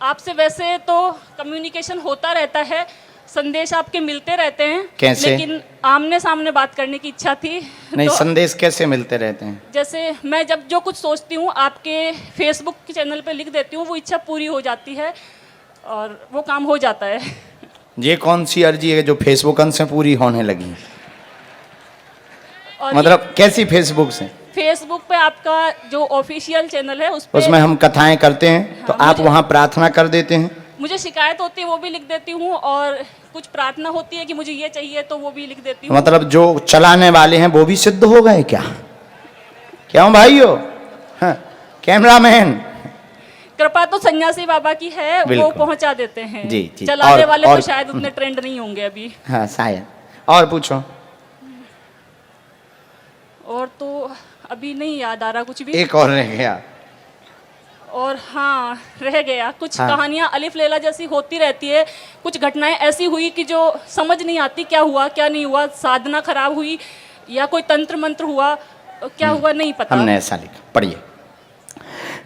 आपसे वैसे तो कम्युनिकेशन होता रहता है, संदेश आपके मिलते रहते हैं। कैसे? लेकिन आमने सामने बात करने की इच्छा थी। नहीं, तो संदेश कैसे मिलते रहते हैं? जैसे मैं जब जो कुछ सोचती हूँ आपके फेसबुक के चैनल पे लिख देती हूँ, वो इच्छा पूरी हो जाती है और वो काम हो जाता है। ये कौन सी अर्जी है जो फेसबुकन से पूरी होने लगी? और मतलब कैसी फेसबुक से? फेसबुक पे आपका जो ऑफिशियल चैनल है उस पे उसमें हम कथाएं करते हैं तो हाँ, आप वहां प्रार्थना कर देते हैं। मुझे शिकायत होती है वो भी लिख देती हूँ, और कुछ प्रार्थना होती है कि मुझे ये चाहिए तो वो भी लिख देती हूँ। मतलब जो चलाने वाले हैं वो भी सिद्ध हो गए क्या? क्यों भाइयों? हाँ, कैमरामैन। कृपा तो सन्यासी बाबा की है, वो बिल्कुल। पहुंचा देते हैं। जी, जी। चलाने वाले और तो शायद उतने ट्रेंड नहीं होंगे अभी। हाँ शायद। और पूछो। और तो अभी नहीं याद आ रहा कुछ भी। एक और रह गया। और हाँ, रह गया कुछ हाँ। कहानियां अलिफ लैला जैसी होती रहती है। कुछ घटनाएं ऐसी हुई कि जो समझ नहीं आती क्या हुआ क्या नहीं हुआ, साधना खराब हुई या कोई तंत्र मंत्र हुआ, क्या हुआ नहीं पता। हमने ऐसा लिखा, पढ़िए।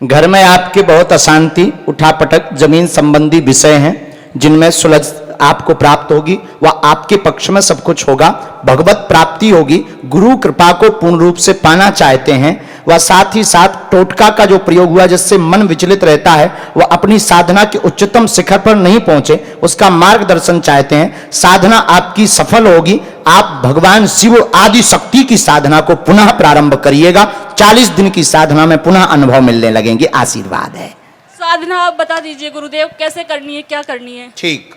घर में आपके बहुत अशांति, उठापटक, जमीन संबंधी विषय हैं जिनमें सुलझ आपको प्राप्त होगी। वह आपके पक्ष में सब कुछ होगा। भगवत प्राप्ति होगी। गुरु कृपा को पूर्ण रूप से पाना चाहते हैं। वह साथ ही साथ टोटका का जो प्रयोग हुआ जिससे मन विचलित रहता है, वह अपनी साधना के उच्चतम शिखर पर नहीं पहुंचे, उसका मार्गदर्शन चाहते हैं। साधना आपकी सफल होगी। आप भगवान शिव आदि शक्ति की साधना को पुनः प्रारंभ करिएगा। 40 दिन की साधना में पुनः अनुभव मिलने लगेंगे। आशीर्वाद है। साधना आप बता दीजिए गुरुदेव, कैसे करनी है, क्या करनी है? ठीक।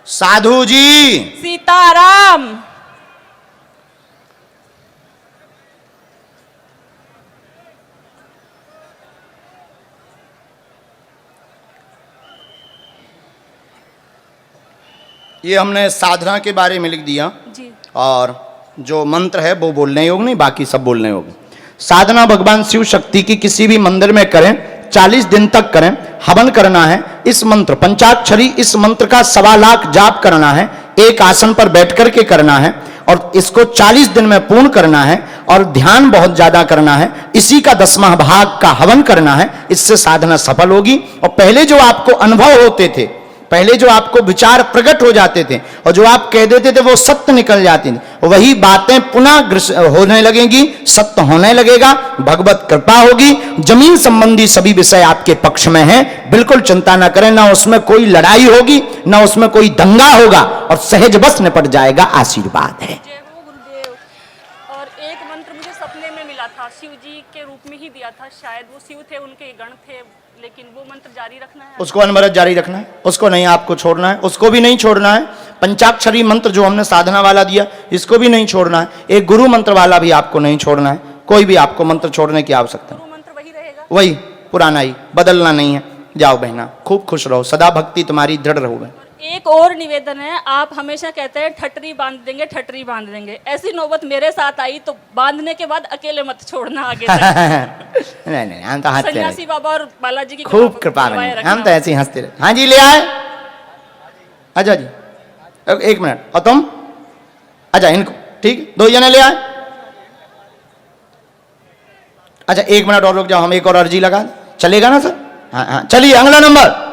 साधु जी। सीताराम। ये हमने साधना के बारे में लिख दिया जी। और जो मंत्र है वो बोलने योग्य नहीं, बाकी सब बोलने योग्य। साधना भगवान शिव शक्ति की किसी भी मंदिर में करें, 40 दिन तक करें। हवन करना है। इस मंत्र पंचाक्षरी, इस मंत्र का 1.25 लाख जाप करना है। एक आसन पर बैठ करके करना है और इसको 40 दिन में पूर्ण करना है और ध्यान बहुत ज्यादा करना है। इसी का 10वां भाग का हवन करना है। इससे साधना सफल होगी। और पहले जो आपको अनुभव होते थे, पहले जो आपको विचार प्रकट हो जाते थे और जो आप कह देते थे वो सत्य निकल जाती थी, वही बातें पुनः होने लगेंगी, सत्य होने लगेगा। भगवत कृपा होगी। जमीन संबंधी सभी विषय आपके पक्ष में हैं। बिल्कुल चिंता ना करें। ना उसमें कोई लड़ाई होगी, ना उसमें कोई दंगा होगा और सहज बस निपट जाएगा। आशीर्वाद है। जय हो गुरुदेव। और एक मंत्र मुझे सपने में मिला था, शिव जी के रूप में ही दिया था, शायद वो शिव थे, उनके गण थे, लेकिन वो मंत्र जारी रखना है। उसको अनवरत जारी रखना है। उसको नहीं आपको छोड़ना है। उसको भी नहीं छोड़ना है। पंचाक्षरी मंत्र जो हमने साधना वाला दिया, इसको भी नहीं छोड़ना है। एक गुरु मंत्र वाला भी आपको नहीं छोड़ना है। कोई भी आपको मंत्र छोड़ने की आवश्यकता नहीं। गुरु मंत्र वही रहेगा। वही पुराना ही, बदलना नहीं है। जाओ बहना, खूब खुश रहो, सदा भक्ति तुम्हारी दृढ़ रहोगे। एक और निवेदन है, आप हमेशा कहते हैं ठटरी बांध देंगे, ठटरी बांध देंगे। ऐसी नौबत मेरे साथ आई तो बांधने के बाद अकेले मत छोड़ना आगे तक। नहीं, हम तो हंसते सन्यासी रहे। बाबा और बालाजी की खूब कृपा बनवाए बनी। रखना। हम तो ऐसे ही हंसते रहे। हाँ जी, ले आए। अच्छा जी, एक मिनट। और तुम? अच्छा, इनको ठीक, 2 जने ले आए। अच्छा, 1 मिनट और रुक जाओ, हम एक और अर्जी लगा दें। चलेगा ना सर? हाँ हाँ, चलिए। अगला नंबर,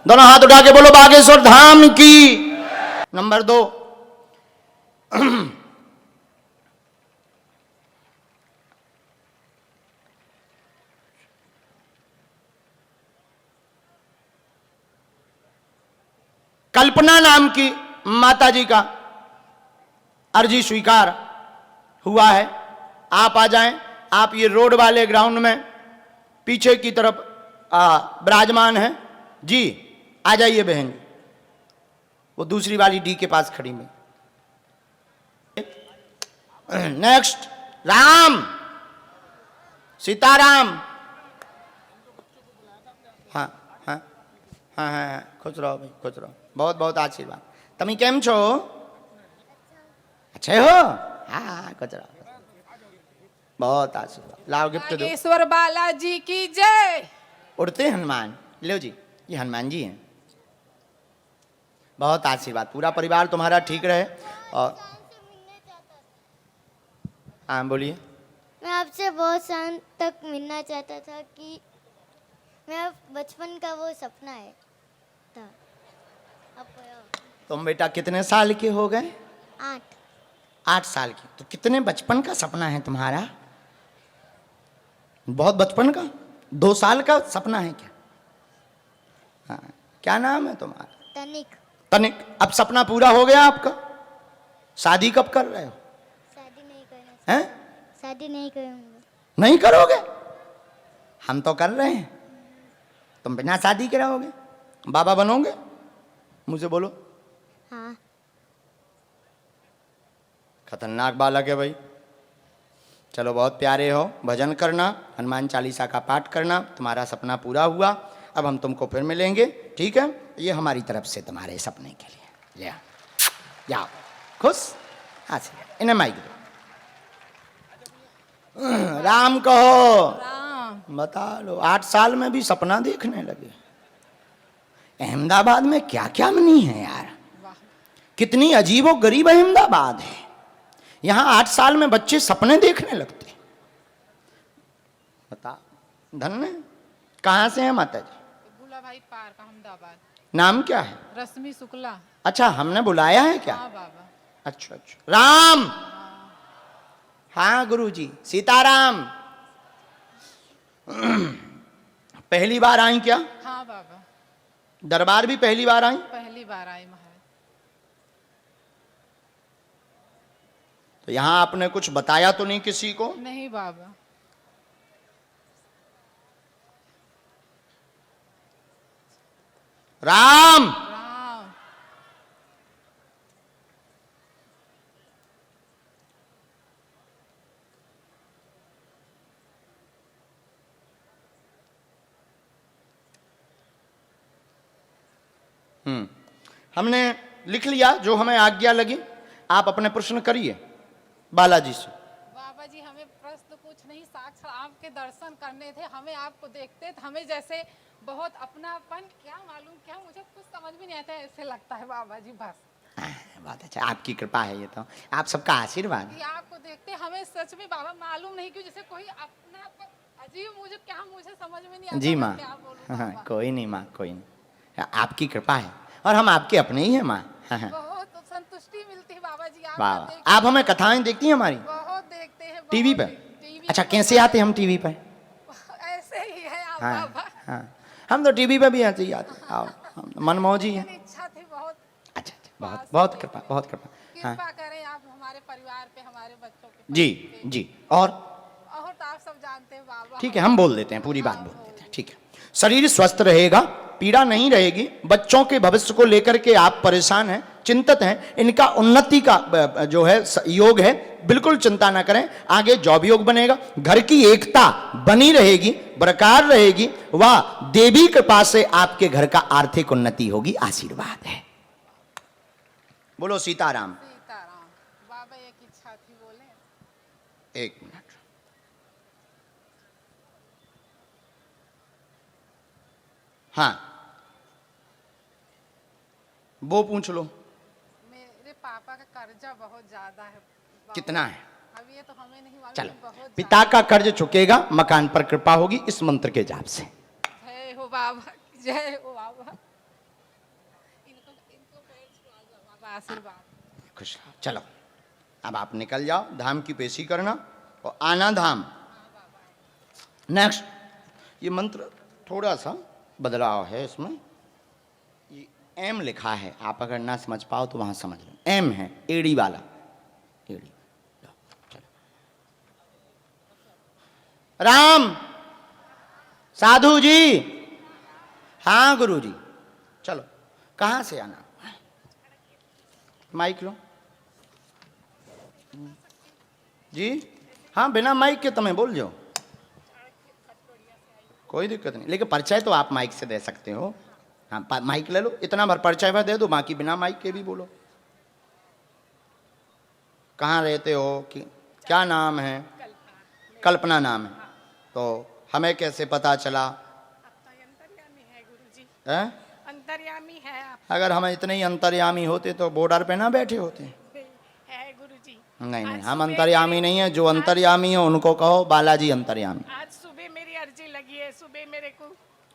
दोनों हाथ उठा के बोलो बागेश्वर धाम की। नंबर 2। कल्पना नाम की माता जी का अर्जी स्वीकार हुआ है। आप आ जाएं। आप ये रोड वाले ग्राउंड में पीछे की तरफ विराजमान है जी। आ जाइए बहन जी। वो दूसरी वाली डी के पास खड़ी में। नेक्स्ट, राम, सीताराम। हाँ हाँ हाँ हाँ, खुश रहो भाई, खुश रहो। बहुत बहुत आशीर्वाद। तमी केम छो? अच्छे हो? हाँ, खुश रहो। बहुत आशीर्वाद। लाओ गिफ्ट दो। बागेश्वर बालाजी की जय। उड़ते हनुमान। लो जी, ये हनुमान जी हैं। बहुत आशीर्वाद, पूरा परिवार तुम्हारा ठीक रहे। और हाँ बोलिए। मैं आपसे बहुत साल तक मिलना चाहता था कि मेरा बचपन का वो सपना है था। अब तुम बेटा कितने साल के हो गए? 8। 8 साल की। तो कितने बचपन का सपना है तुम्हारा? बहुत बचपन का? 2 साल का सपना है क्या? हाँ, क्या नाम है तुम्हारा? तनिक। तनिक। अब सपना पूरा हो गया आपका? शादी कब कर रहे हो? शादी नहीं करना। हैं? शादी नहीं करूँगा। नहीं करोगे? हम तो कर रहे हैं। तुम बिना शादी के रहोगे? बाबा बनोगे? मुझे बोलो। हाँ। खतरनाक बालक है भाई। चलो बहुत प्यारे हो, भजन करना, हनुमान चालीसा का पाठ करना, तुम्हारा सपना पूरा हुआ। अब हम तुमको फिर मिलेंगे, ठीक है? ये हमारी तरफ से तुम्हारे सपने के लिए। ले आओ, जाओ, खुश? हाँ से इन्हें माइक दो। राम कहो। राम। बता लो, 8 साल में भी सपना देखने लगे। अहमदाबाद में क्या क्या नहीं है यार, कितनी अजीबो गरीब अहमदाबाद है। यहाँ 8 साल में बच्चे सपने देखने लगते। बता, धन्य। कहाँ से है माता जी? बुला भाई पार्क अहमदाबाद। नाम क्या है? रश्मि शुक्ला। अच्छा, हमने बुलाया है क्या? हाँ बाबा। अच्छा अच्छा। राम। हाँ गुरुजी, सीताराम। पहली बार आई क्या? हाँ बाबा, दरबार भी पहली बार आई? पहली बार आई महाराज। तो यहाँ आपने कुछ बताया तो नहीं किसी को? नहीं बाबा। राम। राम। हमने लिख लिया जो हमें आज्ञा लगी। आप अपने प्रश्न करिए बालाजी से। बाबा जी हमें प्रश्न कुछ नहीं, साक्षात आपके दर्शन करने थे। हमें आपको देखते थे, हमें जैसे बहुत अपनापन, क्या मालूम क्या, मुझे कुछ समझ में नहीं आता, ऐसे लगता है बाबा जी। बस बहुत अच्छा, आपकी कृपा है, ये तो आप सबका आशीर्वाद है। कि आपको देखते हमें सच में बाबा मालूम नहीं क्यों, जैसे कोई अपना अजीब, मुझे क्या, मुझे समझ में नहीं आता। जी माँ। क्या बोलूं हाँ, बाबा। कोई नहीं माँ, कोई नहीं, आपकी कृपा है और हम आपके अपने ही हैं माँ। बहुत संतुष्टि मिलती है बाबा जी। वाह, आप हमें कथाएं देखती हैं हमारी? बहुत देखते हैं टीवी पे? टीवी अच्छा, कैसे आते हम टीवी पे? ऐसे ही है आप हाँ बाबा। हाँ, हम तो टीवी पे भी ऐसे ही आते। आओ, हम मनमौजी है। इच्छा थी बहुत। अच्छा अच्छा, बहुत बहुत कृपा, बहुत कृपा। हाँ कृपा करें आप हमारे परिवार पे, हमारे बच्चों पे। जी जी। और तो आप सब जानते हैं बाबा। ठीक है, हम बोल देते हैं, पूरी बात बोल देते हैं, ठीक है। शरीर स्वस्थ रहेगा, पीड़ा नहीं रहेगी। बच्चों के भविष्य को लेकर के आप परेशान हैं, चिंतित हैं, इनका उन्नति का जो है योग है, बिल्कुल चिंता ना करें। आगे जॉब योग बनेगा, घर की एकता बनी रहेगी, बरकरार रहेगी। वह देवी कृपा से आपके घर का आर्थिक उन्नति होगी। आशीर्वाद है। बोलो सीताराम। सीताराम। बाबा एक इच्छा थी, बोले। 1 मिनट। हाँ, वो पूछ लो। मेरे पापा का कर्जा बहुत ज्यादा है बाबा। कितना है? अब ये तो हमें नहीं मालूम। चलो, बहुत पिता का कर्ज चुकेगा, मकान पर कृपा होगी इस मंत्र के जाप से। जय हो बाबा, जय हो बाबा। इनको इनको पैर छुआ दो बाबा, आशीर्वाद। खुश रहो। चलो, अब आप निकल जाओ, धाम की पेशी करना और आना धाम। नेक्स्ट, ये मंत्र थोड़ा सा बदलाव है इसमें। ये एम लिखा है, आप अगर ना समझ पाओ तो वहां समझ लो। एम है, एड़ी वाला, एड़ी। चलो, राम। साधु जी। हाँ गुरु जी। चलो, कहाँ से आना? माइक लो जी। हाँ, बिना माइक के तुम्हें बोल जाओ, कोई दिक्कत नहीं। लेकिन परिचय तो आप माइक से दे सकते हो। हाँ, माइक ले लो, इतना भर परिचय भर दे दो, बाकी बिना माइक के भी बोलो। कहाँ रहते हो कि क्या नाम है? कल्पना नाम है। तो हमें कैसे पता चला? अंतर्यामी है गुरुजी। हैं? अंतर्यामी है आप। अगर हम इतने ही अंतर्यामी होते तो बॉर्डर पे ना बैठे होते। है गुरुजी। नहीं नहीं, आज हम सुबह अंतर्यामी मेरी- नहीं है। जो अंतर्यामी है उनको कहो बालाजी अंतर्यामी। आज सुबह मेरी अर्जी लगी है। सुबह मेरे को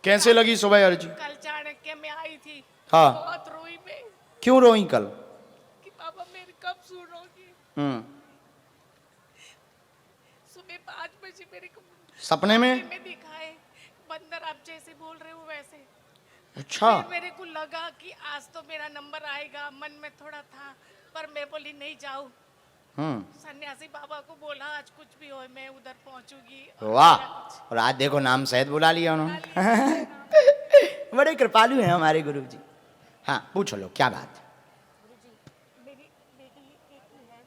कैसे लगी सुबह अर्जी? कल चाणक्य में आई थी। हाँ। बहुत रोई मैं क्यों रोई कल? कि बाबा मेरी कब सुनोगी। सुबह 5 बजे मेरे को सपने में? में दिखाए बंदर, आप जैसे बोल रहे हो वैसे। अच्छा। फिर मेरे को लगा कि आज तो मेरा नंबर आएगा, मन में थोड़ा था, पर मैं बोली नहीं जाऊं। सन्यासी बाबा को बोला आज कुछ भी हो मैं उधर पहुंचूंगी। वाह। और आज देखो नाम सहित बुला लिया उन्होंने। बड़े कृपालु हैं हमारे गुरु जी। हाँ पूछो लो, क्या बात? मेरी बेटी एक ही है,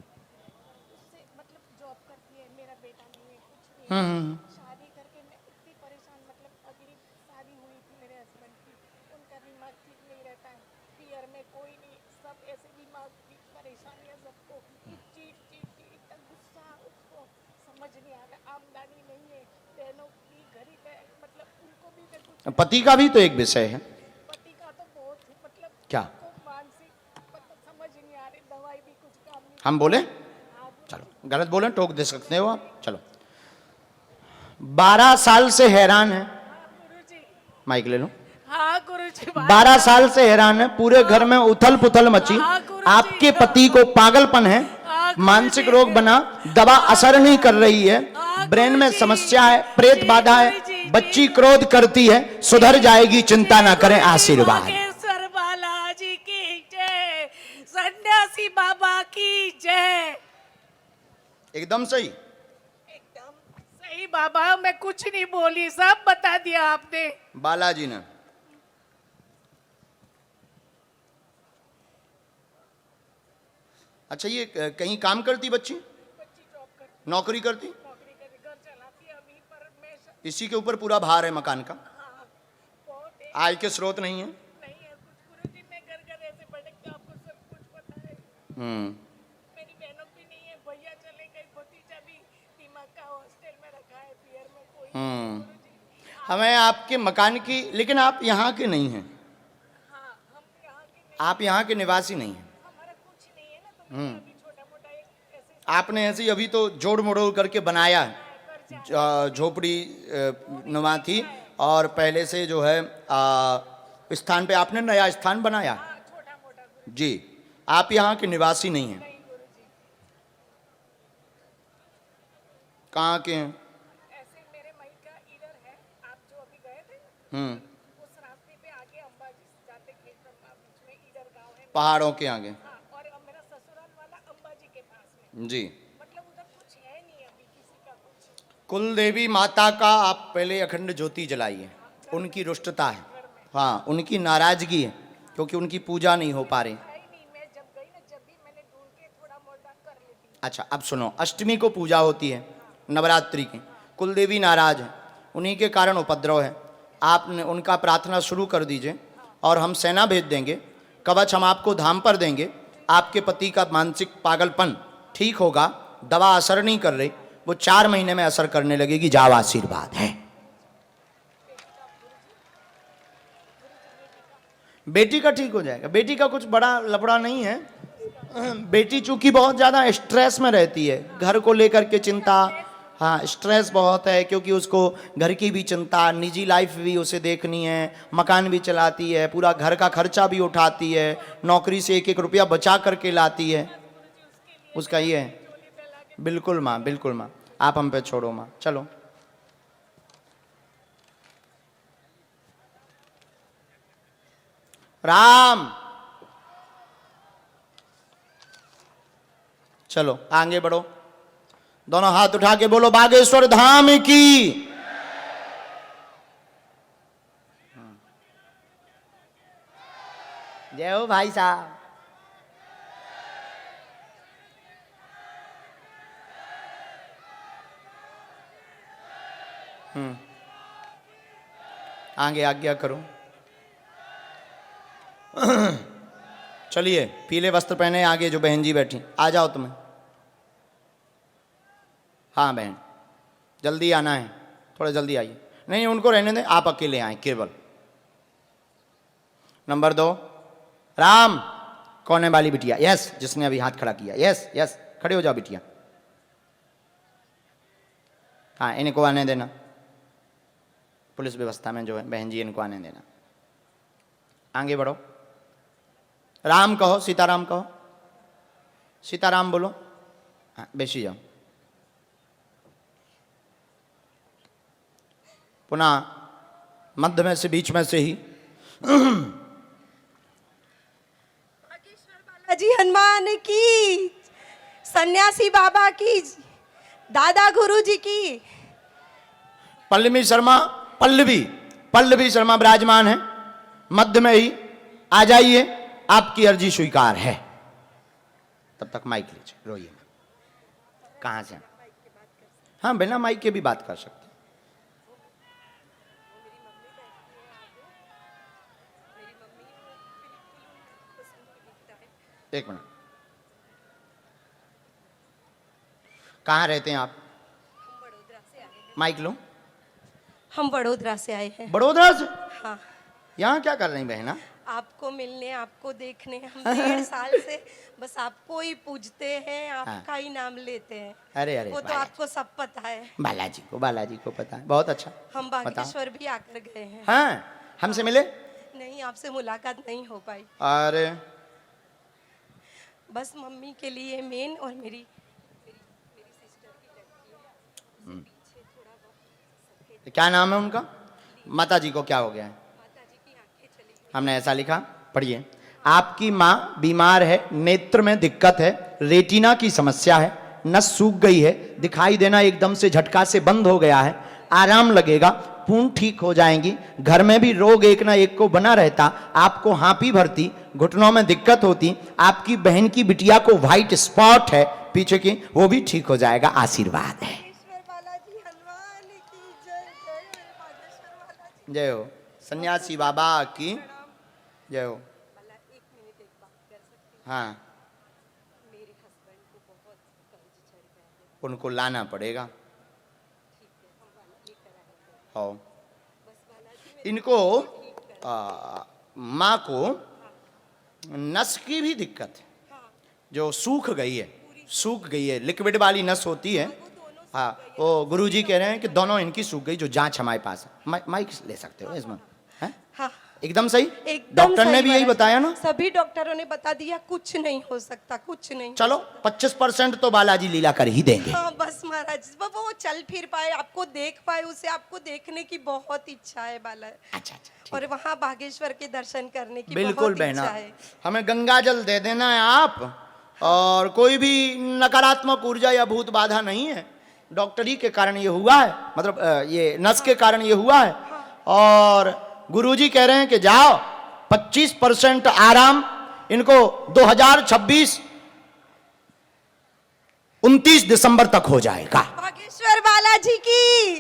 उससे मतलब जॉब करती है, मेरा बेटा नहीं है, कुछ नहीं है। शादी करके मैं इतनी परेशान, मतलब अगली शादी हुई थी मेरे हस्बैंड की, उनका दिमाग ठीक नहीं रहता है, पियर में कोई नहीं, सब ऐसे दिमाग की परेशानियां सबको, चीट चीट चीट, इतना गुस्सा, उसको समझ नहीं आ रहा, आमदनी नहीं है, बहनों की गरीब है, मतलब उनको भी मैं कुछ, पति का भी तो एक विषय है। पति का तो बहुत है, मतलब क्या? को मानसिक मतलब समझ नहीं आ रही, दवाई भी कुछ काम नहीं। हम बोले? चलो गलत बोले टोक दे सकते हो आप। चलो 12 साल से हैरान है। गुरुजी, माइक ले लो। हाँ गुरुजी, 12 साल से हैरान है, पूरे घर में उथल पुथल मची। हाँ, गुरुजी। आपके पति को पागलपन है, हाँ, मानसिक गुरुजी। रोग बना, दवा असर नहीं कर रही है, हाँ, ब्रेन में गुरुजी। समस्या है, प्रेत जी, बाधा है, गुरुजी, बच्ची जी। क्रोध करती है, सुधर जाएगी, चिंता ना करें, आशीर्वाद। बागेश्वर बालाजी की जय, सन्यासी बाबा की जय। एकदम सही। एकदम सही बाबा, मैं कुछ नहीं बोली, सब बता दिया आपने। बालाजी ने। अच्छा ये कहीं काम करती बच्ची? बच्ची जॉब करती, नौकरी करती? नौकरी करती, घर चलाती है अभी, पर मैं इसी के ऊपर पूरा भार है मकान का। हाँ, बहुत है, आय के स्रोत नहीं है। नहीं है कुछ गुरुजी, मैं घर घर ऐसे भटकता, आपको सब कुछ पता है। हम्म। मेरी बहनों भी नहीं है, भैया चले गए, भतीजा भी दिमाग का हॉस्टल में रखा है, पियर में कोई नहीं है, गुरुजी। हमें आपके मकान की, लेकिन आप यहाँ के नहीं हैं, हाँ, हम यहाँ के नहीं, आप यहाँ के निवासी नहीं हैं। हमारा कुछ नहीं है ना, तो मैं अभी छोटा मोटा एक ऐसे आपने ऐसे ही अभी तो जोड़ मरोड़ करके बनाया है। झोपड़ी नुमा थी और पहले से जो है स्थान पे आपने नया स्थान बनाया। छोटा मोटा जी, आप यहाँ के निवासी नहीं हैं। कहाँ के हैं? ऐसे मेरे मायका इधर है, आप जो अभी गए थे ना, उस रास्ते पे आगे अंबाजी से जाते खेत बीच में इधर गांव है। पहाड़ों के आगे। हाँ, और मेरा ससुराल वाला अंबाजी के पास में, जी। मतलब उधर कुछ है नहीं अभी किसी का कुछ। कुल देवी माता का आप पहले अखंड ज्योति जलाइए। उनकी रुष्टता है, हाँ उनकी नाराजगी है, क्योंकि उनकी पूजा नहीं हो पा रही। है ही नहीं, मैं जब गई ना, जब भी मैंने ढूंढ के थोड़ा मोटा कर लेती। अच्छा अब सुनो, अष्टमी को पूजा होती है नवरात्रि की, कुल देवी नाराज है, उन्हीं के कारण उपद्रव है। आपने उनका प्रार्थना शुरू कर दीजिए और हम सेना भेज देंगे, कवच हम आपको धाम पर देंगे। आपके पति का मानसिक पागलपन ठीक होगा, दवा असर नहीं कर रही, वो 4 महीने में असर करने लगेगी। जाओ, आशीर्वाद है। बेटी का ठीक हो जाएगा, बेटी का कुछ बड़ा लफड़ा नहीं है। बेटी चूंकि बहुत ज़्यादा स्ट्रेस में रहती है, घर को लेकर के चिंता, हाँ स्ट्रेस बहुत है, क्योंकि उसको घर की भी चिंता, निजी लाइफ भी उसे देखनी है, मकान भी चलाती है, पूरा घर का खर्चा भी उठाती है, नौकरी से 1-1 रुपया बचा करके लाती है। उसका ये है। बिल्कुल माँ, बिल्कुल माँ, आप हम पे छोड़ो माँ। चलो राम, चलो आगे बढ़ो, दोनों हाथ उठा के बोलो बागेश्वर धाम की। जय हो भाई साहब। आगे आज्ञा करो। चलिए, पीले वस्त्र पहने आगे जो बहन जी बैठी, आ जाओ तुम्हें। हाँ बहन, जल्दी आना है, थोड़ा जल्दी आइए। नहीं उनको रहने दें, आप अकेले आए केवल। नंबर 2 राम, कोने वाली बिटिया, यस, जिसने अभी हाथ खड़ा किया, यस यस, खड़े हो जाओ बिटिया। हाँ, इनको आने देना, पुलिस व्यवस्था में जो है बहन जी, इनको आने देना। आगे बढ़ो, राम कहो, सीताराम कहो, सीताराम बोलो। हाँ, बेसी जाओ। पुनः मध्य में से, बीच में से ही। जी हनुमान की, सन्यासी बाबा की, दादा गुरु जी की। पल्लवी शर्मा, पल्लवी शर्मा विराजमान है मध्य में ही, आ जाइए, आपकी अर्जी स्वीकार है। तब तक माइक लीजिए, रोइए। कहां से? हाँ, बिना माइक के भी बात कर सकते। एक मिनट, कहाँ रहते हैं आप? माइक लो। हम बड़ोदरा से आए हैं। बड़ोदरा से? हाँ। यहाँ क्या कर रही बहना? आपको मिलने, आपको देखने, हम 1.5 साल से बस आपको ही पूजते हैं, आपका ही नाम लेते हैं। अरे अरे, वो तो आपको सब पता है। बालाजी को पता है, बहुत अच्छा। हम बागेश्वर भी आकर गए हैं। हाँ, हमसे मिले? नहीं, आपसे मुलाकात नहीं हो पाई। अरे, बस मम्मी के लिए मेन, और मेरी क्या नाम है उनका? माता जी को क्या हो गया है? हमने ऐसा लिखा, पढ़िए। आपकी माँ बीमार है, नेत्र में दिक्कत है, रेटिना की समस्या है, नस सूख गई है, दिखाई देना एकदम से झटका से बंद हो गया है, आराम लगेगा, पूर्ण ठीक हो जाएंगी। घर में भी रोग एक ना एक को बना रहता, आपको हाँपी भरती, घुटनों में दिक्कत होती, आपकी बहन की बिटिया को व्हाइट स्पॉट है पीछे की, वो भी ठीक हो जाएगा, आशीर्वाद है। जय हो, सन्यासी बाबा की जय हो। हाँ, उनको लाना पड़ेगा। हो, इनको माँ को नस की भी दिक्कत है, जो सूख गई है, लिक्विड वाली नस होती है। हाँ, वो गुरुजी कह रहे हैं कि दोनों इनकी सूख गई, जो जांच हमारे पास है। माइक ले सकते हो इसमें? है? हाँ, एकदम सही। डॉक्टर ने भी यही बताया ना? सभी डॉक्टरों ने बता दिया, कुछ नहीं हो सकता, कुछ नहीं। चलो 25% तो बालाजी लीला कर ही देंगे। हाँ, बस महाराज, वो चल फिर पाए, आपको देख पाए, उसे आपको देखने की बहुत इच्छा है बाला। अच्छा, और वहाँ बागेश्वर के दर्शन करने की बिल्कुल बहुत इच्छा बहना, है। हमें गंगा जल दे देना है आप, और कोई भी नकारात्मक ऊर्जा या भूत बाधा नहीं है। डॉक्टरी के कारण ये हुआ है, मतलब ये नस के कारण ये हुआ है। और गुरुजी कह रहे हैं कि जाओ, 25% आराम इनको 2026 29 दिसंबर तक हो जाएगा। बागेश्वर बालाजी की,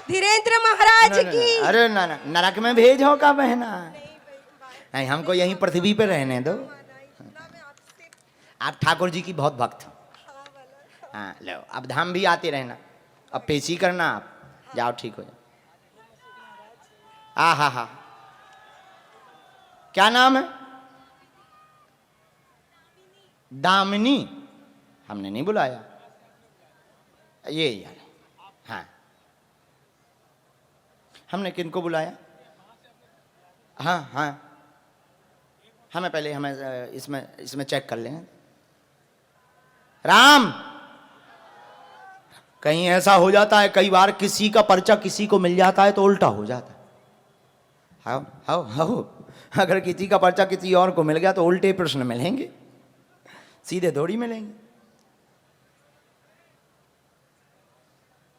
धीरेन्द्र महाराज की। अरे ना, नरक में भेजो का बहना, नहीं, हमको यहीं पृथ्वी पे रहने दो। आप ठाकुर जी की बहुत भक्त हो। हाँ, लो, अब धाम भी आते रहना, अब पेशी करना, आप जाओ, ठीक हो जाओ। हा, क्या नाम है? दामिनी। हमने नहीं बुलाया ये यार। हाँ, हमने किनको बुलाया? हाँ, हमें पहले इसमें चेक कर लें। राम, कहीं ऐसा हो जाता है कई बार, किसी का पर्चा किसी को मिल जाता है तो उल्टा हो जाता है। हाँ, अगर किसी का पर्चा किसी और को मिल गया तो उल्टे प्रश्न मिलेंगे, सीधे थोड़ी मिलेंगे।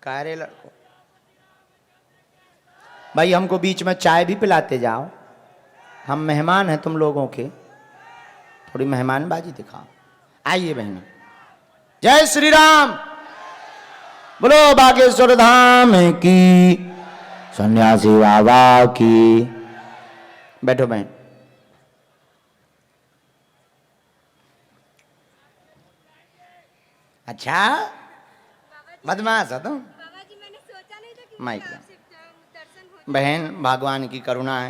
कारे लड़को, भाई हमको बीच में चाय भी पिलाते जाओ, हम मेहमान हैं तुम लोगों के, थोड़ी मेहमानबाजी दिखाओ। आइए बहनों, जय श्री राम, बोलो बागेश्वर धाम की, सन्यासी बाबा की। बैठो बहन। अच्छा, बदमाश हो तुम। माइक बहन, भगवान की करुणा है।